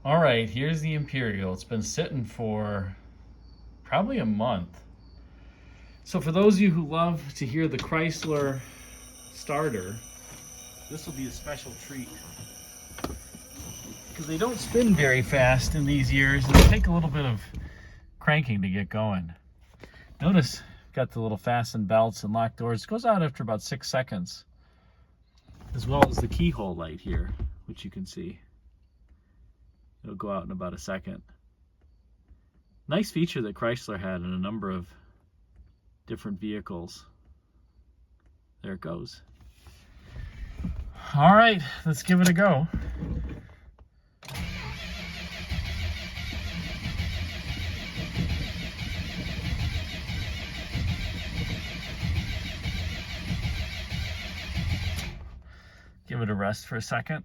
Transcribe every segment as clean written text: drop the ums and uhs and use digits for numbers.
All right, here's the Imperial. It's been sitting for probably a month. So for those of you who love to hear the Chrysler starter, this will be a special treat. Because they don't spin very fast in these years, and they take a little bit of cranking to get going. Notice, got the little fasten belts and lock doors. It goes out after about 6 seconds. As well as the keyhole light here, which you can see. It'll go out in about a second. Nice feature that Chrysler had in a number of different vehicles. There it goes. All right, let's give it a go. Give it a rest for a second.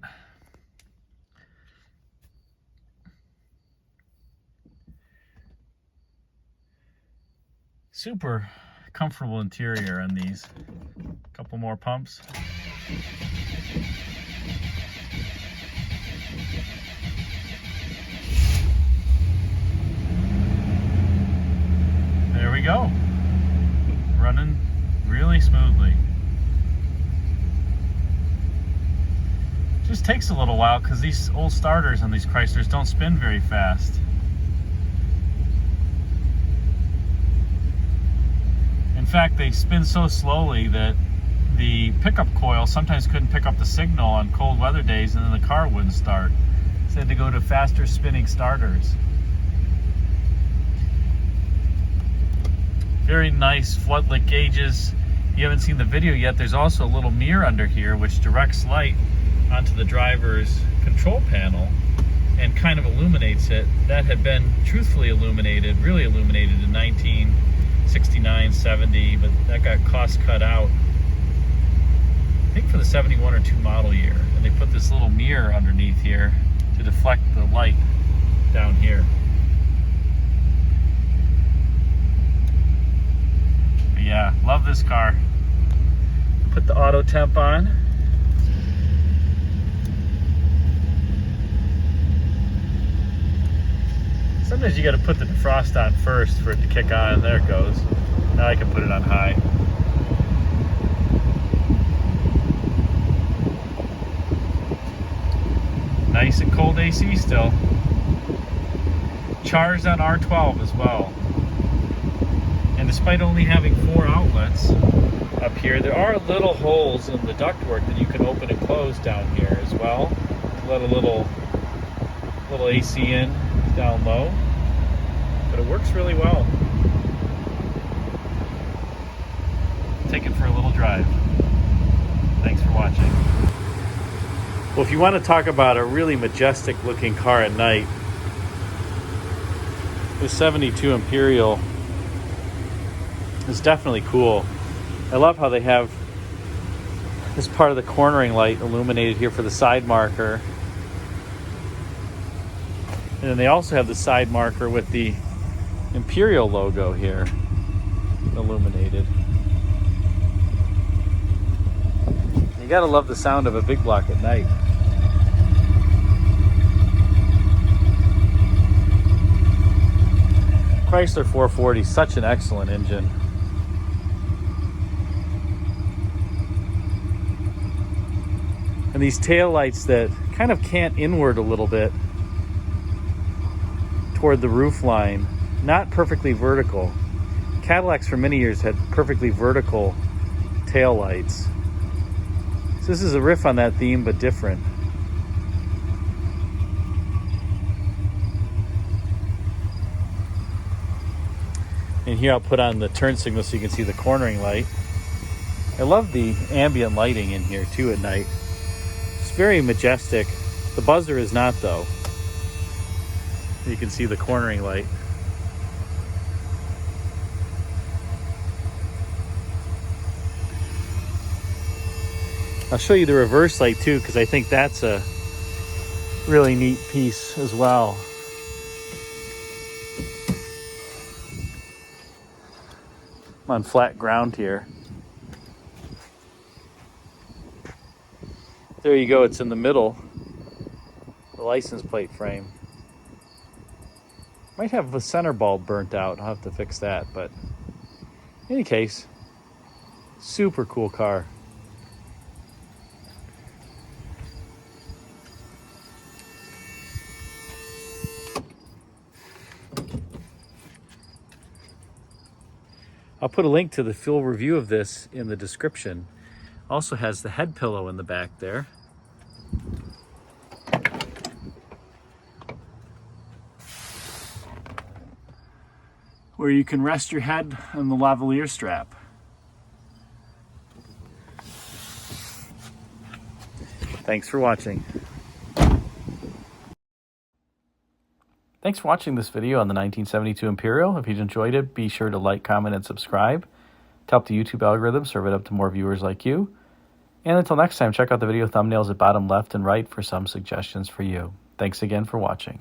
Super comfortable interior on these. Couple more pumps. There we go. Running really smoothly. Just takes a little while because these old starters on these Chryslers don't spin very fast. In fact, they spin so slowly that the pickup coil sometimes couldn't pick up the signal on cold weather days, and then the car wouldn't start. So they had to go to faster spinning starters. Very nice floodlit gauges. If you haven't seen the video yet, there's also a little mirror under here which directs light onto the driver's control panel and kind of illuminates it. That had been truthfully illuminated, really illuminated in 1969, 70, but that got cost cut out, I think for the 71 or 2 model year. And they put this little mirror underneath here to deflect the light down here. But yeah, love this car. Put the auto temp on. Sometimes you got to put the defrost on first for it to kick on, and there it goes. Now I can put it on high. Nice and cold AC still. Charged on R12 as well. And despite only having 4 outlets up here, there are little holes in the ductwork that you can open and close down here as well to let a little AC in down low, but it works really well. Take it for a little drive. Thanks for watching. Well, if you want to talk about a really majestic looking car at night, this 72 Imperial is definitely cool. I love how they have this part of the cornering light illuminated here for the side marker. And then they also have the side marker with the Imperial logo here illuminated. You gotta love the sound of a big block at night. Chrysler 440, such an excellent engine. And these taillights that kind of cant inward a little bit toward the roof line, not perfectly vertical. Cadillacs for many years had perfectly vertical taillights. So this is a riff on that theme, but different. And here I'll put on the turn signal so you can see the cornering light. I love the ambient lighting in here too at night. It's very majestic. The buzzer is not though. You can see the cornering light. I'll show you the reverse light too, because I think that's a really neat piece as well. I'm on flat ground here. There you go, it's in the middle, the license plate frame. Might have the center bulb burnt out. I'll have to fix that. But in any case, super cool car. I'll put a link to the full review of this in the description. Also has the head pillow in the back there. Where you can rest your head on the lavalier strap. Thanks for watching. Thanks for watching this video on the 1972 Imperial. If you enjoyed it, be sure to like, comment, and subscribe to help the YouTube algorithm serve it up to more viewers like you. And until next time, check out the video thumbnails at bottom left and right for some suggestions for you. Thanks again for watching.